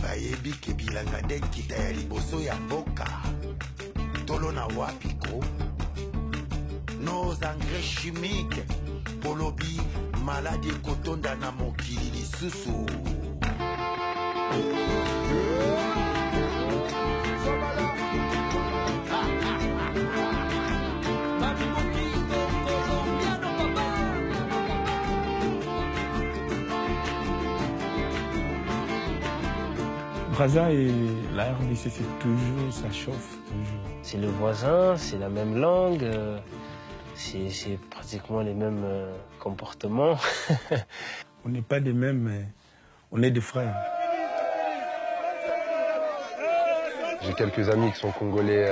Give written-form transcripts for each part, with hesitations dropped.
bayebi ke bilanga nde kita ya liboso ya mboka tolona wapiko nos engrais chimiques bolobi maladi ekotonda na mokili lisusu. Brazza et la RDC, c'est toujours, ça chauffe toujours. C'est le voisin, c'est la même langue, c'est pratiquement les mêmes comportements. On n'est pas des mêmes, mais on est des frères. J'ai quelques amis qui sont congolais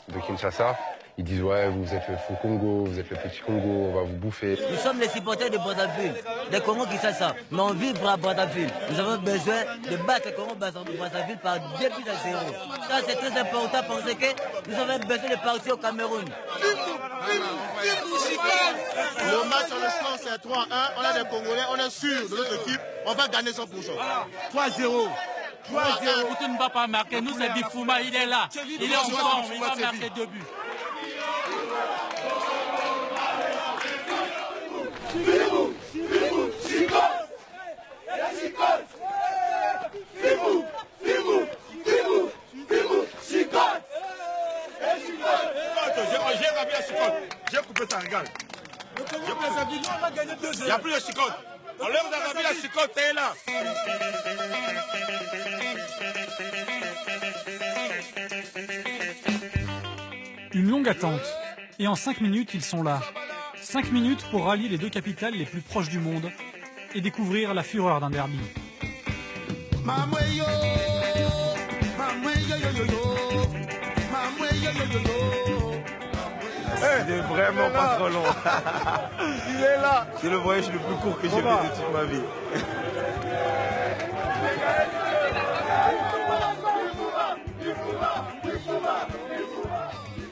de Kinshasa. Ils disent ouais, vous êtes le faux Congo, vous êtes le petit Congo, on va vous bouffer. Nous sommes les supporters de Brazzaville, des Congos Kinshasa, mais on vit à Brazzaville. Nous avons besoin de battre les Congos Brazzaville par 2 buts à 0. Ça c'est très important parce que nous avons besoin de partir au Cameroun. Le match en l'instant c'est 3-1, on a des Congolais, on est sûr de notre équipe, on va gagner 100%. 3-0. 3-0. Coutou ne va pas marquer, nous c'est Bifouma, il est là. Il est en forme, il va marquer 2 buts. J'ai coupé ça, regarde. Il n'y a plus de chicotte. On leur a mis la chicotte, c'est là. Une longue attente. Et en 5 minutes, ils sont là. 5 minutes pour rallier les deux capitales les plus proches du monde et découvrir la fureur d'un derby. Il est vraiment pas trop long. Il est là. C'est le voyage le plus court que j'ai fait de toute ma vie.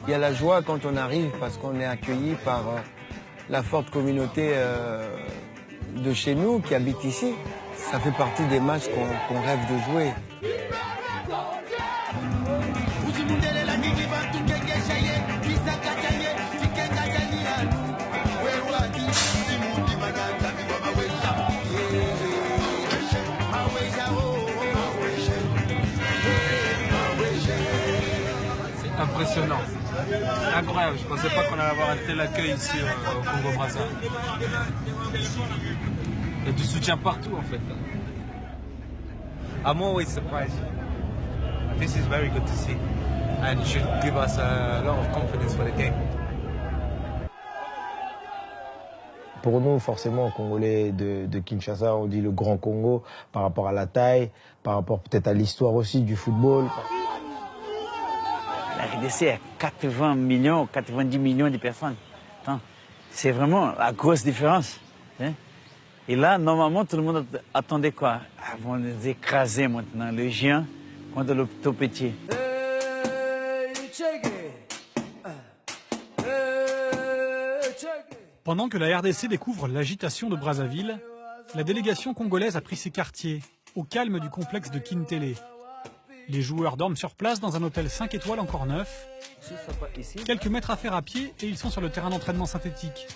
Il y a la joie quand on arrive parce qu'on est accueilli par la forte communauté de chez nous qui habite ici. Ça fait partie des matchs qu'on rêve de jouer. C'est impressionnant. Incroyable, je ne pensais pas qu'on allait avoir un tel accueil ici au Congo-Brazza. Il y a du soutien partout en fait. I'm always surprised. This is very good to see and it should give us a lot of confidence for the game. Pour nous, forcément, Congolais de Kinshasa, on dit le Grand Congo par rapport à la taille, par rapport peut-être à l'histoire aussi du football. La RDC a 80 millions, 90 millions de personnes. C'est vraiment la grosse différence. Hein? Et là, normalement, tout le monde attendait quoi? Ils vont les écraser maintenant, le géant contre le tout petit. Pendant que la RDC découvre l'agitation de Brazzaville, la délégation congolaise a pris ses quartiers, au calme du complexe de Kintele. Les joueurs dorment sur place dans un hôtel 5 étoiles encore neuf. Quelques mètres à faire à pied et ils sont sur le terrain d'entraînement synthétique.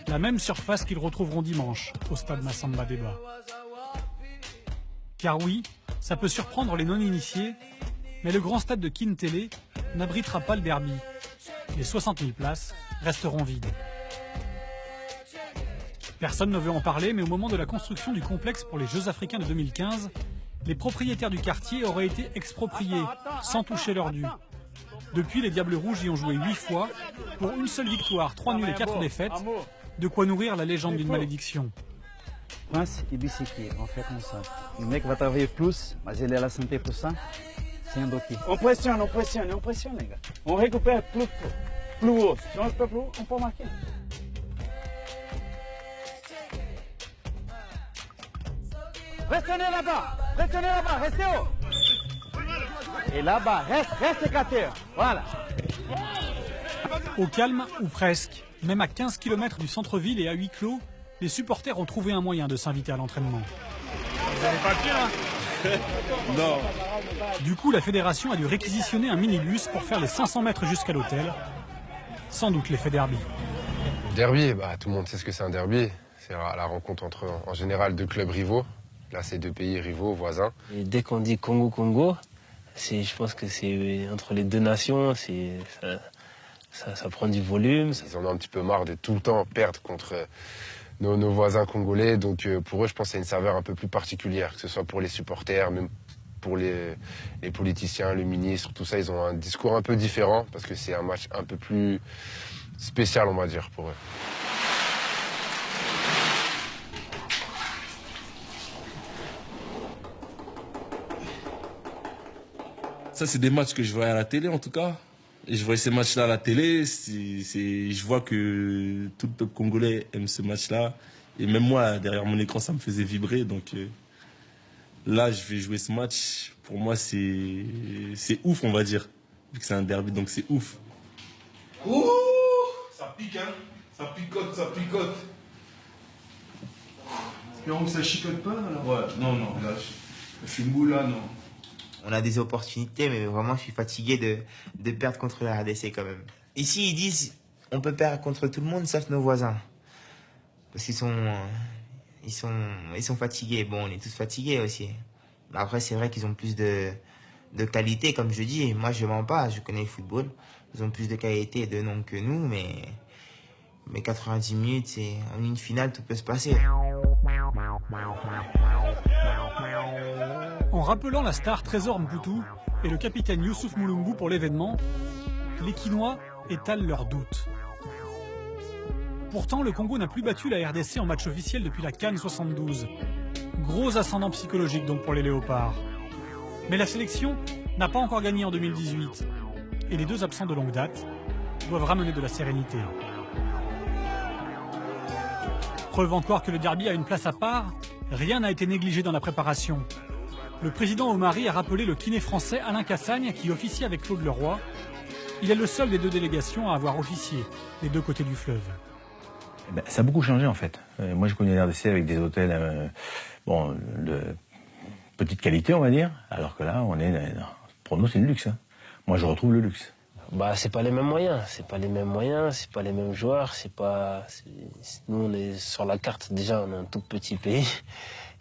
La même surface qu'ils retrouveront dimanche au stade Massamba Débat. Car oui, ça peut surprendre les non-initiés, mais le grand stade de Kintele n'abritera pas le derby. Les 60 000 places resteront vides. Personne ne veut en parler, mais au moment de la construction du complexe pour les Jeux africains de 2015, les propriétaires du quartier auraient été expropriés, sans toucher leur dû. Depuis, les Diables Rouges y ont joué 8 fois, pour une seule victoire, 3 nuls et 4 défaites, de quoi nourrir la légende d'une malédiction. Prince et Bissiki, on fait comme ça. Le mec va travailler plus, mais il a la santé pour ça. C'est un dossier. On pressionne, les gars. On récupère plus haut. Si on récupère plus haut, on peut marquer. Restez là-bas. Retournez là-bas, restez haut. Et là-bas, reste écarté. Voilà. Au calme, ou presque, même à 15 km du centre-ville et à huis clos, les supporters ont trouvé un moyen de s'inviter à l'entraînement. Vous n'avez pas pied, là? Non. Du coup, la fédération a dû réquisitionner un minibus pour faire les 500 mètres jusqu'à l'hôtel. Sans doute l'effet derby. Derby, bah, tout le monde sait ce que c'est un derby. C'est la rencontre entre, en général, deux clubs rivaux. Là, c'est deux pays rivaux, voisins. Et dès qu'on dit Congo, je pense que c'est entre les deux nations, ça prend du volume. Ils en ont un petit peu marre de tout le temps perdre contre nos voisins congolais. Donc pour eux, je pense que c'est une saveur un peu plus particulière, que ce soit pour les supporters, même pour les politiciens, le ministre, tout ça. Ils ont un discours un peu différent parce que c'est un match un peu plus spécial, on va dire, pour eux. Ça, c'est des matchs que je voyais à la télé, en tout cas. Et je voyais ces matchs-là à la télé. Je vois que tout le peuple congolais aime ce match-là. Et même moi, derrière mon écran, ça me faisait vibrer. Donc là, je vais jouer ce match. Pour moi, c'est ouf, on va dire. Vu que c'est un derby, donc c'est ouf. Ouh, ça pique, hein. Ça picote, ça picote. Espérons que ça chicote pas, alors. Ouais, non, là, le Fimbo, là, non. On a des opportunités, mais vraiment, je suis fatigué de perdre contre la RDC quand même. Ici, ils disent on peut perdre contre tout le monde sauf nos voisins. Parce qu'ils sont fatigués. Bon, on est tous fatigués aussi. Mais après, c'est vrai qu'ils ont plus de qualité, comme je dis. Moi, je mens pas, je connais le football. Ils ont plus de qualité et de nom que nous, mais 90 minutes, en une finale, tout peut se passer. En rappelant la star Trésor Mputu et le capitaine Youssouf Moulumbu pour l'événement, les Quinois étalent leurs doutes. Pourtant, le Congo n'a plus battu la RDC en match officiel depuis la CAN 72. Gros ascendant psychologique donc pour les Léopards. Mais la sélection n'a pas encore gagné en 2018. Et les deux absents de longue date doivent ramener de la sérénité. Preuve encore que le derby a une place à part, rien n'a été négligé dans la préparation. Le président Omari a rappelé le kiné français Alain Cassagne qui officie avec Claude Leroy. Il est le seul des deux délégations à avoir officié des deux côtés du fleuve. Ça a beaucoup changé en fait. Moi je connais la RDC avec des hôtels de petite qualité on va dire, alors que là pour nous c'est le luxe. Hein. Moi je retrouve le luxe. C'est pas les mêmes moyens, c'est pas les mêmes joueurs, nous on est sur la carte déjà, on est un tout petit pays.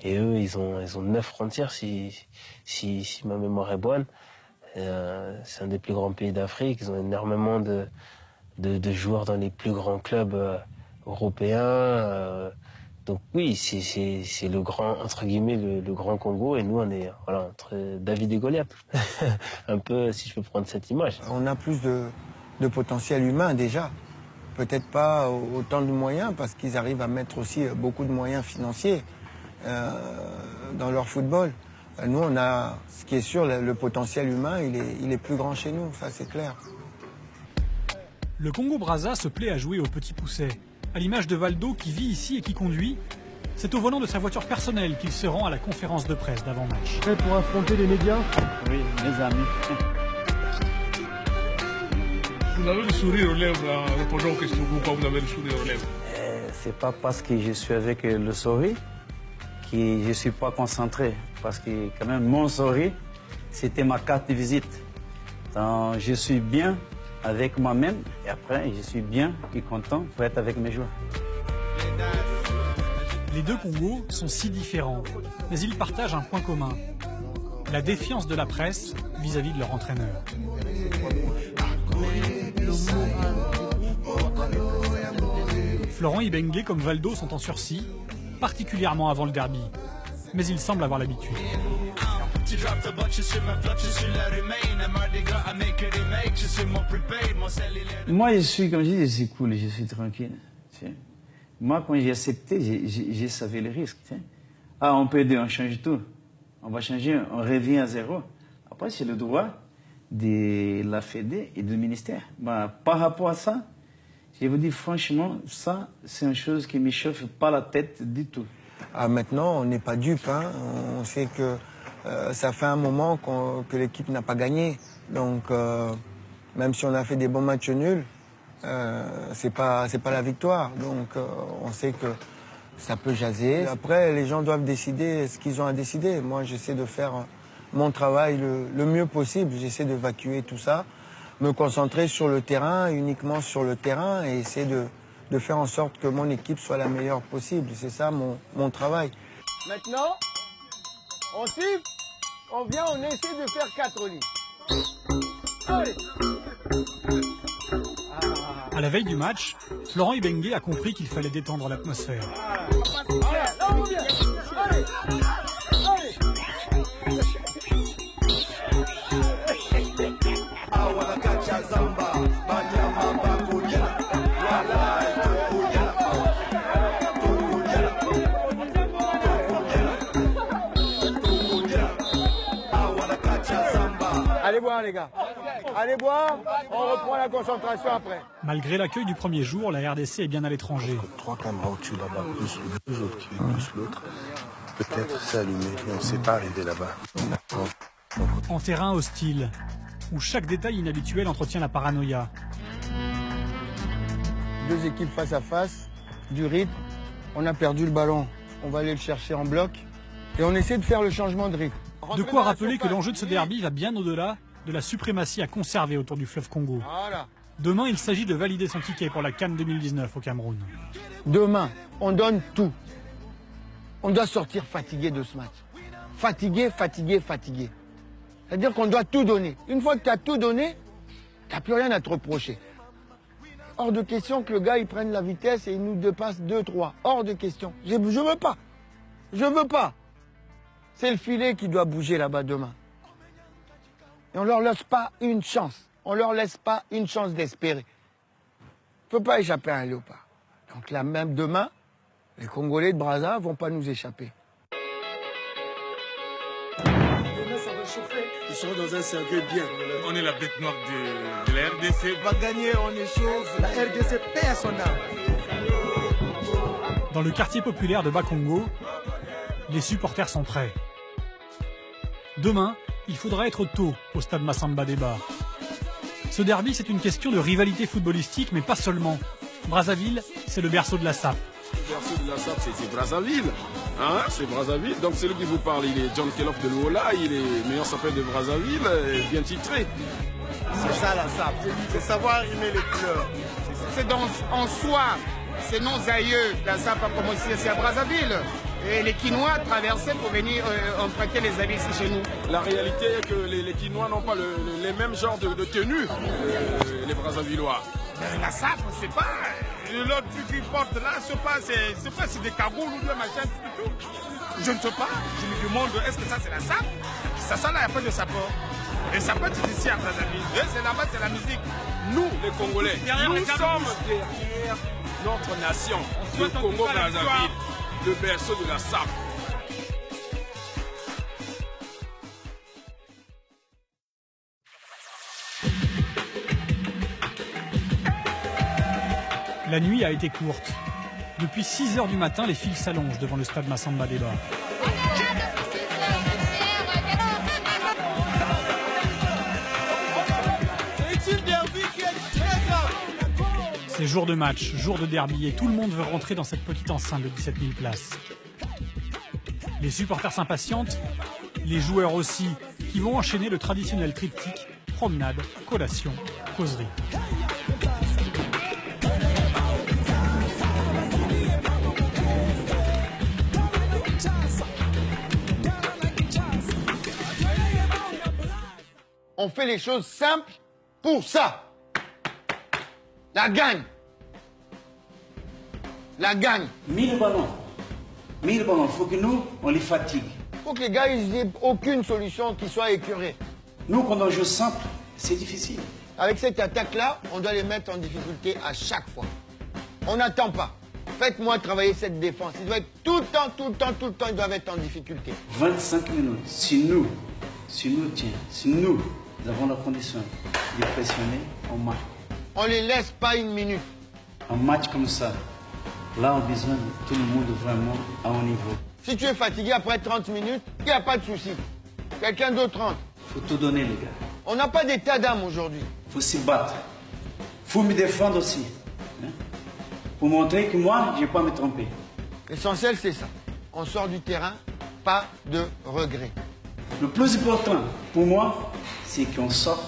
Et eux, ils ont 9 frontières, si ma mémoire est bonne. C'est un des plus grands pays d'Afrique. Ils ont énormément de joueurs dans les plus grands clubs européens. Donc oui, c'est le grand, entre guillemets, le grand Congo. Et nous, on est entre David et Goliath. Un peu, si je peux prendre cette image. On a plus de potentiel humain déjà. Peut-être pas autant de moyens, parce qu'ils arrivent à mettre aussi beaucoup de moyens financiers. Dans leur football. Nous, on a, ce qui est sûr, le potentiel humain, il est plus grand chez nous, ça c'est clair. Le Congo-Brazza se plaît à jouer au petit pousset. À l'image de Valdo qui vit ici et qui conduit, c'est au volant de sa voiture personnelle qu'il se rend à la conférence de presse d'avant-match. Prêt pour affronter les médias? Oui, mes amis. Vous avez le sourire aux lèvres en répondant aux questions. Pourquoi vous avez le sourire aux lèvres? C'est pas parce que je suis avec le sourire que je ne suis pas concentré, parce que quand même mon sourire, c'était ma carte de visite. Donc, je suis bien avec moi-même et après je suis bien et content pour être avec mes joueurs. Les deux Congos sont si différents, mais ils partagent un point commun, la défiance de la presse vis-à-vis de leur entraîneur. Florent Ibenge comme Valdo sont en sursis, particulièrement avant le derby. Mais il semble avoir l'habitude. Moi, je suis, comme je dis, je suis cool, je suis tranquille. Moi, quand j'ai accepté, j'ai savé les risques. On peut aider, on change tout. On va changer, on revient à zéro. Après, c'est le droit de la Fédé et du ministère. Par rapport à ça, je vous dis franchement, ça, c'est une chose qui ne me chauffe pas la tête du tout. Maintenant, on n'est pas dupe. Hein. On sait que ça fait un moment que l'équipe n'a pas gagné. Donc, même si on a fait des bons matchs nuls, c'est pas la victoire. Donc, on sait que ça peut jaser. Après, les gens doivent décider ce qu'ils ont à décider. Moi, j'essaie de faire mon travail le mieux possible. J'essaie d'évacuer tout ça, me concentrer sur le terrain, uniquement sur le terrain, et essayer de faire en sorte que mon équipe soit la meilleure possible. C'est ça mon travail. Maintenant, on siffle, on vient, on essaie de faire 4 lits. Allez. À la veille du match, Florent Ibenge a compris qu'il fallait détendre l'atmosphère. Là, on revient. Allez. Allez. Allez boire les gars, allez boire, on reprend la concentration après. Malgré l'accueil du premier jour, la RDC est bien à l'étranger. 3 caméras au-dessus là-bas, plus les 2 autres qui viennent, plus l'autre. Peut-être c'est allumé, mais on ne sait pas arriver là-bas. En terrain hostile, où chaque détail inhabituel entretient la paranoïa. 2 équipes face à face, du rythme, on a perdu le ballon. On va aller le chercher en bloc et on essaie de faire le changement de rythme. De quoi rappeler que l'enjeu de ce derby va bien au-delà de la suprématie à conserver autour du fleuve Congo. Voilà. Demain, il s'agit de valider son ticket pour la CAN 2019 au Cameroun. Demain, on donne tout. On doit sortir fatigué de ce match. Fatigué, fatigué, fatigué. C'est-à-dire qu'on doit tout donner. Une fois que tu as tout donné, tu n'as plus rien à te reprocher. Hors de question que le gars il prenne la vitesse et il nous dépasse 2-3. Hors de question. Je veux pas. Je veux pas. C'est le filet qui doit bouger là-bas demain. Et on leur laisse pas une chance. On leur laisse pas une chance d'espérer. On ne peut pas échapper à un léopard. Donc là même demain, les Congolais de Brazza vont pas nous échapper. Demain, ça va chauffer. Ils seront dans un cercueil bien. On est la bête noire de la RDC. On va gagner, on est chaud. La RDC perd son âme. Dans le quartier populaire de Bakongo, les supporters sont prêts. Demain, il faudra être tôt au stade Massamba Déba. Ce derby, c'est une question de rivalité footballistique, mais pas seulement. Brazzaville, c'est le berceau de la SAP. Le berceau de la SAP, c'est Brazzaville. Hein, c'est Brazzaville. Donc celui qui vous parle, il est John Kelloff de Luola, il est meilleur sapeur de Brazzaville, bien titré. C'est ça la SAP. C'est savoir aimer les couleurs. C'est en soi. C'est nos aïeux. La SAP a commencé ici à Brazzaville. Et les Quinois traversaient pour venir emprunter les habits ici chez nous. La réalité est que les Quinois n'ont pas les mêmes genres de tenues, les Brazzavillois. La SAP, c'est pas. L'autre qui porte là, c'est pas si des cagoules ou des machins, tout. Je ne sais pas. Je me demande, est-ce que ça c'est la SAP? Ça là, il n'y a pas de sapeur. Et ça peut être ici à Brazzaville. C'est là-bas, c'est la musique. Nous, les Congolais, nous sommes derrière notre nation, le Congo-Brazzaville, le berceau de la SAP. La nuit a été courte. Depuis 6 h du matin, les files s'allongent devant le stade Massamba Déba. C'est jour de match, jour de derby, et tout le monde veut rentrer dans cette petite enceinte de 17 000 places. Les supporters s'impatientent, les joueurs aussi, qui vont enchaîner le traditionnel triptyque promenade, collation, causerie. On fait les choses simples pour ça. La gagne. La gagne. 1000 ballons. 1000 ballons. Il faut que nous, on les fatigue. Il faut que les gars, ils n'aient aucune solution qui soit écœurée. Nous, quand on joue simple, c'est difficile. Avec cette attaque-là, on doit les mettre en difficulté à chaque fois. On n'attend pas. Faites-moi travailler cette défense. Ils doivent être tout le temps, ils doivent être en difficulté. 25 minutes. Si nous avons la condition de pressionner, on marque. On ne les laisse pas une minute. Un match comme ça, là, on a besoin de tout le monde vraiment à haut niveau. Si tu es fatigué après 30 minutes, il n'y a pas de souci. Quelqu'un d'autre rentre. Faut tout donner, les gars. On n'a pas d'état d'âme aujourd'hui. Faut s'y battre. Faut me défendre aussi. Hein? Pour montrer que moi, je ne vais pas me tromper. L'essentiel, c'est ça. On sort du terrain, pas de regret. Le plus important pour moi, c'est qu'on sort,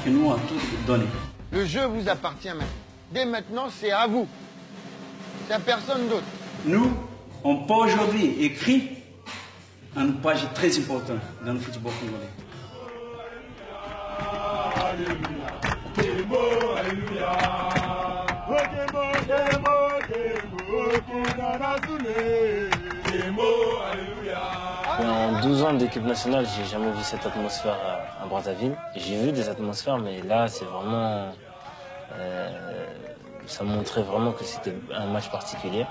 que nous, on a tout donné. Le jeu vous appartient maintenant. Dès maintenant, c'est à vous. C'est à personne d'autre. Nous, on peut aujourd'hui écrire une page très importante dans le football congolais. En 12 ans d'équipe nationale, j'ai jamais vu cette atmosphère à Brazzaville. J'ai vu des atmosphères, mais là, c'est vraiment... ça montrait vraiment que c'était un match particulier.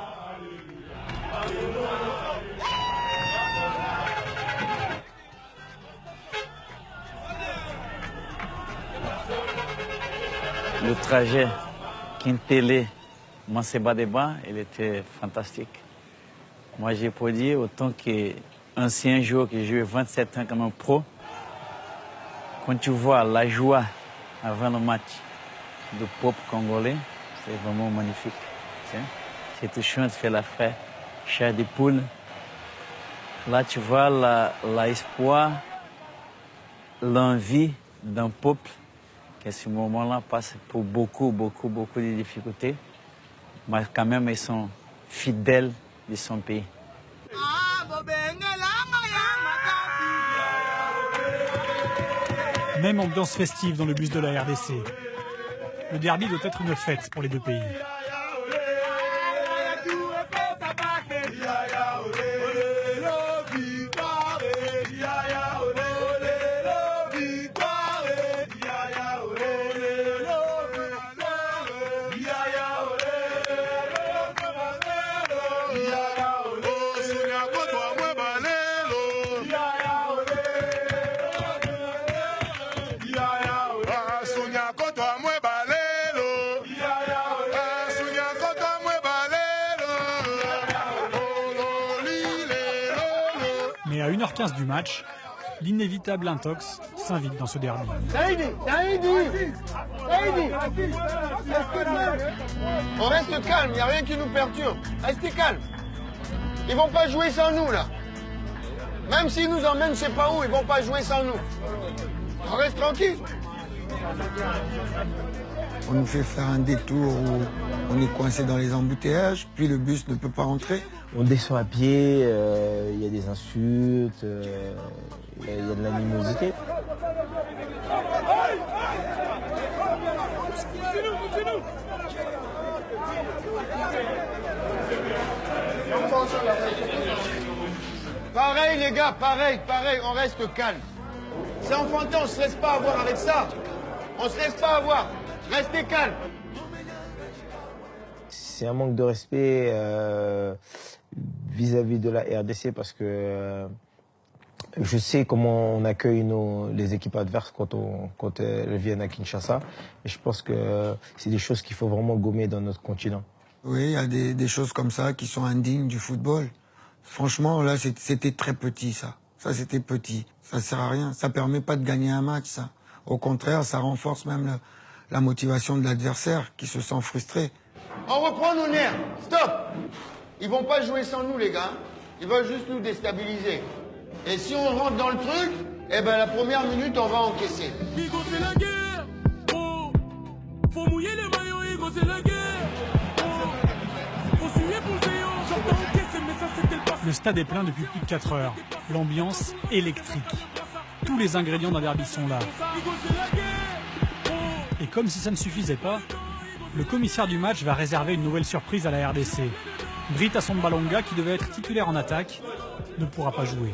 Le trajet Kintélé-Manseba-Deba, il était fantastique. Moi, j'ai pu dire, autant qu'ancien joueur qui jouait 27 ans comme un pro, quand tu vois la joie avant le match du peuple congolais, c'est vraiment magnifique. C'est touchant de faire la fête, chair de poule. Là, tu vois l'espoir, l'envie d'un peuple qui, à ce moment-là, passe pour beaucoup de difficultés. Mais quand même, ils sont fidèles de son pays. Même ambiance festive dans le bus de la RDC. Le derby doit être une fête pour les deux pays. Mais à 1h15 du match, l'inévitable intox s'invite dans ce derby. On reste calme, il n'y a rien qui nous perturbe. Restez calme. Ils vont pas jouer sans nous, là. Même s'ils nous emmènent je sais pas où, ils vont pas jouer sans nous. On reste tranquille. On nous fait faire un détour où on est coincé dans les embouteillages, puis le bus ne peut pas rentrer. On descend à pied, il y a des insultes, il y a de l'animosité. Pareil les gars, pareil, on reste calme. C'est enfantin, on ne se laisse pas avoir avec ça. On se laisse pas avoir. Restez calme. C'est un manque de respect vis-à-vis de la RDC parce que je sais comment on accueille les équipes adverses quand elles viennent à Kinshasa. Et je pense que c'est des choses qu'il faut vraiment gommer dans notre continent. Oui, il y a des choses comme ça qui sont indignes du football. Franchement, là, c'était très petit, ça. Ça, c'était petit. Ça sert à rien. Ça permet pas de gagner un match, ça. Au contraire, ça renforce même la motivation de l'adversaire qui se sent frustré. On reprend nos nerfs. Stop. Ils vont pas jouer sans nous, les gars. Ils veulent juste nous déstabiliser. Et si on rentre dans le truc, eh ben la première minute, on va encaisser. Igo, c'est la guerre. Oh. Faut mouiller les maillots, Igo, c'est la guerre. Oh. Faut suer pour Zéo. J'entends encaisser, mais ça, c'était le passé. Le stade est plein depuis plus de 4 heures. L'ambiance électrique. Tous les ingrédients d'un derby sont là. Et comme si ça ne suffisait pas, le commissaire du match va réserver une nouvelle surprise à la RDC. Brita Sombalonga, qui devait être titulaire en attaque, ne pourra pas jouer.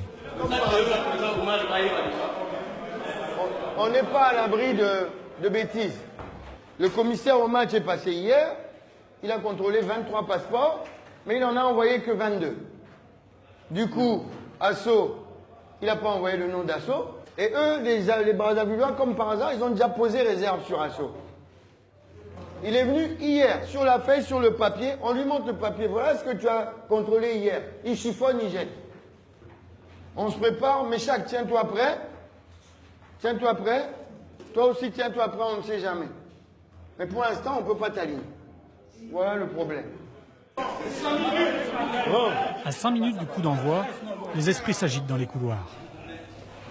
On n'est pas à l'abri de bêtises. Le commissaire au match est passé hier. Il a contrôlé 23 passeports, mais il n'en a envoyé que 22. Du coup, Asso, il n'a pas envoyé le nom d'Asso. Et eux, les Brazzavillois, comme par hasard, ils ont déjà posé réserve sur Asso. Il est venu hier, sur la feuille, sur le papier. On lui montre le papier. Voilà ce que tu as contrôlé hier. Il chiffonne, il jette. On se prépare, Méchac, tiens-toi prêt. Tiens-toi prêt. Toi aussi, tiens-toi prêt, on ne sait jamais. Mais pour l'instant, on ne peut pas t'aligner. Voilà le problème. À 5 minutes du coup d'envoi, les esprits s'agitent dans les couloirs.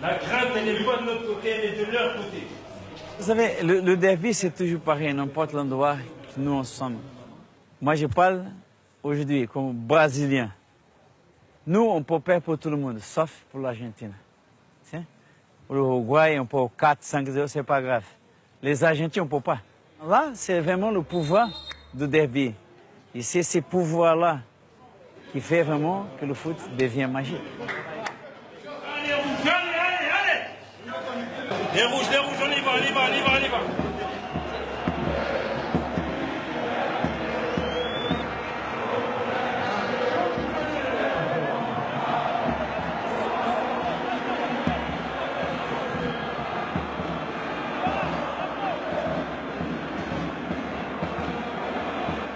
La crainte, elle n'est pas de notre côté, elle est de leur côté. Vous savez, le derby, c'est toujours pareil, n'importe l'endroit que nous en sommes. Moi, je parle aujourd'hui comme Brésilien. Nous, on peut perdre pour tout le monde, sauf pour l'Argentine. Pour l'Uruguay, on peut 4-5-0, c'est pas grave. Les Argentins, on ne peut pas. Là, c'est vraiment le pouvoir du derby. Et c'est ce pouvoir-là qui fait vraiment que le foot devient magique. Les rouges, on y va, on y va, on y va, on y va.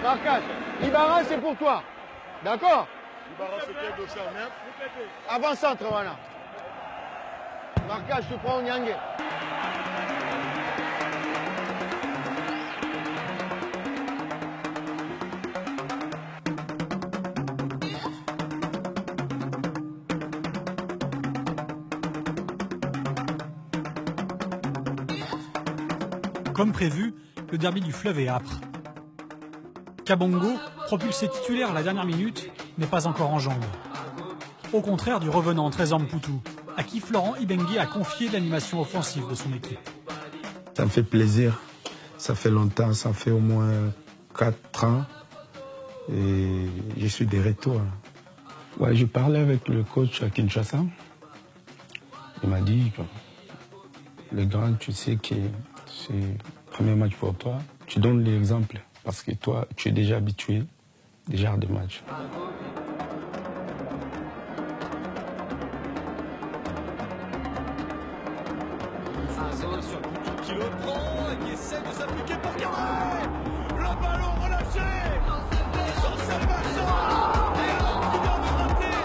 Marcage, Ibarra, c'est pour toi. D'accord? Ibarra, c'est quel dossier? Avant-centre, voilà. Marcage, tu prends Nyangé. Comme prévu, le derby du fleuve est âpre. Kabongo, propulsé titulaire à la dernière minute, n'est pas encore en jambes. Au contraire du revenant Trésor Mpoutou, à qui Florent Ibenge a confié l'animation offensive de son équipe. Ça me fait plaisir. Ça fait longtemps, ça fait au moins 4 ans. Et je suis de retour. Ouais, je parlais avec le coach à Kinshasa. Il m'a dit que le grand, tu sais que c'est le premier match pour toi. Tu donnes l'exemple parce que toi, tu es déjà habitué déjà à des matchs. Qui le prend et qui essaie de s'appliquer pour Carré. Le ballon relâché. Jean-Sébastien et alors qui vient de rater.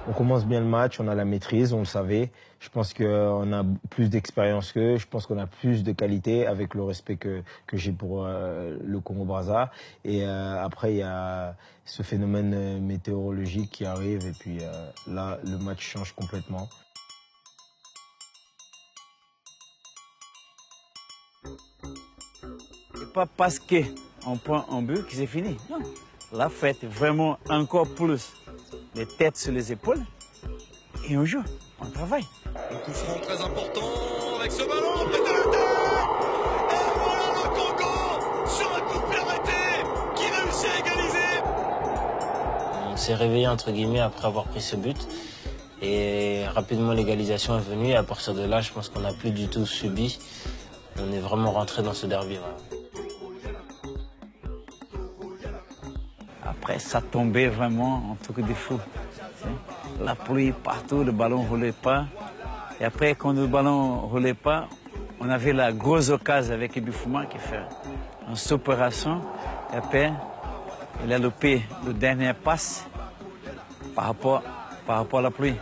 On commence bien le match, on a la maîtrise, on le savait. Je pense qu'on a plus d'expérience qu'eux, je pense qu'on a plus de qualité avec le respect que j'ai pour le Congo-Brazza. Et après, il y a ce phénomène météorologique qui arrive et puis là, le match change complètement. C'est pas parce qu'on prend un but que c'est fini. Non. La fête, vraiment encore plus les têtes sur les épaules et on joue, on travaille. Un coup franc très important avec ce ballon près de la tête. Et voilà le Congo sur un coup de pied arrêté qui réussit à égaliser. On s'est réveillé entre guillemets après avoir pris ce but et rapidement l'égalisation est venue et à partir de là je pense qu'on n'a plus du tout subi. On est vraiment rentré dans ce derby. Voilà. Après, ça tombait vraiment un truc de fou. La pluie partout, le ballon ne roulait pas. Et après, quand le ballon ne roulait pas, on avait la grosse occasion avec Ibifouma qui fait une opération. Et après, il a loupé le dernier passe par rapport à la pluie.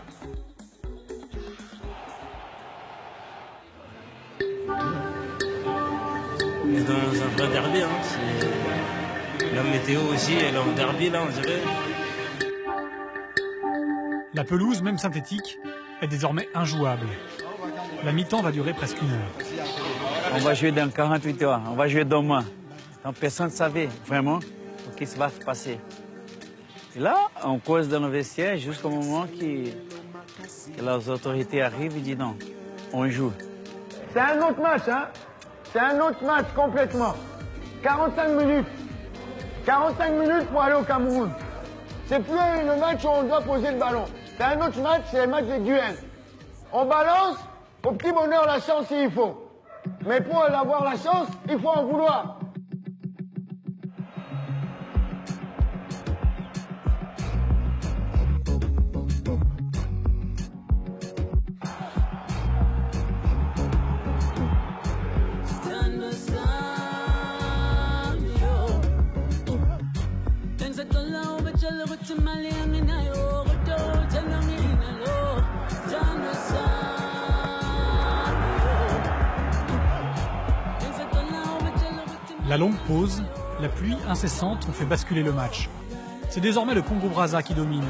On est dans un vrai derby. La météo aussi, elle est en derby là, on dirait. La pelouse, même synthétique, est désormais injouable. La mi-temps va durer presque 1 heure. On va jouer dans 48 heures, on va jouer demain. Donc personne ne savait vraiment ce qui va se passer. Et là, on cause dans le vestiaire jusqu'au moment que les autorités arrivent et disent non, on joue. C'est un autre match, hein? C'est un autre match complètement. 45 minutes. 45 minutes pour aller au Cameroun. C'est plus le match où on doit poser le ballon. C'est un autre match, c'est le match des duels. On balance, au petit bonheur, la chance s'il faut. Mais pour avoir la chance, il faut en vouloir. Things that go low, but you look to my La longue pause, la pluie incessante ont fait basculer le match. C'est désormais le Congo-Brazza qui domine.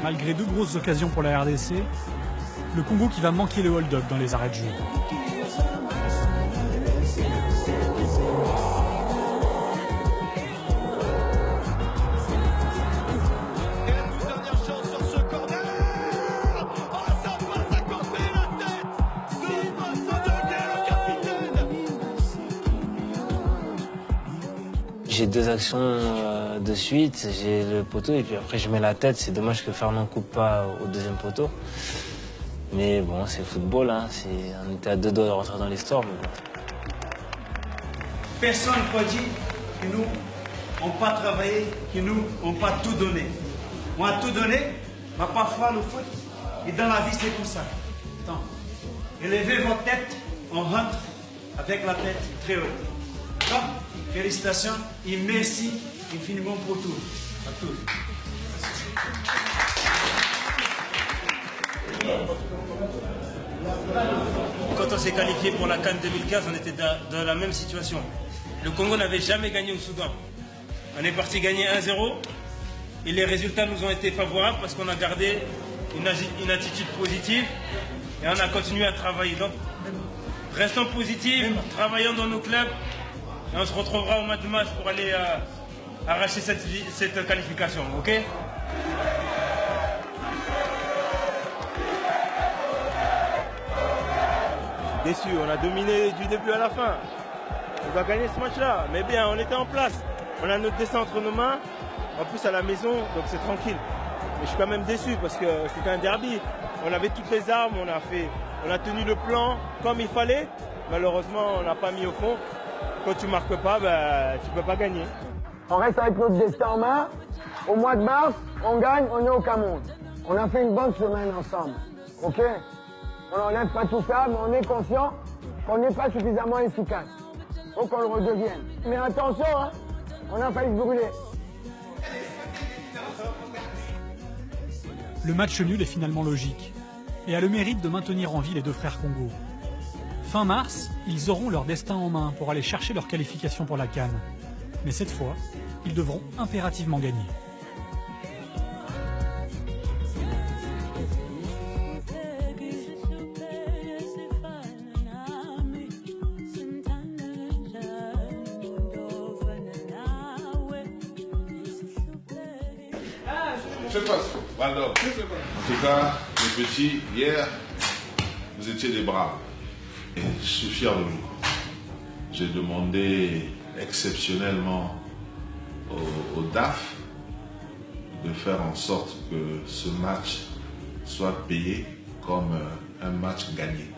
Malgré 2 grosses occasions pour la RDC, le Congo qui va manquer le hold-up dans les arrêts de jeu. J'ai 2 actions de suite, j'ai le poteau et puis après je mets la tête. C'est dommage que Fernand ne coupe pas au 2e poteau. Mais bon, c'est le football, hein. On était à 2 doigts de rentrer dans l'histoire. Mais bon. Personne ne peut dire que nous n'avons pas travaillé, que nous n'avons pas tout donné. On a tout donné, mais parfois le foot, et dans la vie c'est pour ça. Attends. Élevez votre tête, on rentre avec la tête très haute. Donc, félicitations et merci infiniment pour tout. À tous. Quand on s'est qualifié pour la CAN 2015, on était dans la même situation. Le Congo n'avait jamais gagné au Soudan. On est parti gagner 1-0 et les résultats nous ont été favorables parce qu'on a gardé une attitude positive et on a continué à travailler. Donc, restons positifs, travaillons dans nos clubs et on se retrouvera au mois de mars pour aller arracher cette qualification. Ok ? Déçu, on a dominé du début à la fin. On va gagner ce match-là. Mais bien, on était en place. On a notre destin entre nos mains. En plus, à la maison, donc c'est tranquille. Mais je suis quand même déçu parce que c'était un derby. On avait toutes les armes, on a tenu le plan comme il fallait. Malheureusement, on n'a pas mis au fond. Quand tu marques pas, tu peux pas gagner. On reste avec notre destin en main. Au mois de mars, on gagne, on est au Cameroun. On a fait une bonne semaine ensemble. OK ? On n'enlève pas tout ça, mais on est conscient qu'on n'est pas suffisamment efficace. Il faut qu'on le redevienne. Mais attention, hein, on a failli se brûler. Le match nul est finalement logique et a le mérite de maintenir en vie les 2 frères Congo. Fin mars, ils auront leur destin en main pour aller chercher leur qualification pour la CAN. Mais cette fois, ils devront impérativement gagner. Je passe. Alors, en tout cas, les petits, hier, vous étiez des braves. Et je suis fier de vous. J'ai demandé exceptionnellement au DAF de faire en sorte que ce match soit payé comme un match gagné.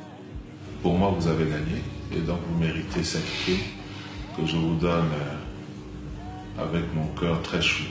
Pour moi, vous avez gagné et donc vous méritez cette prime que je vous donne avec mon cœur très chaud.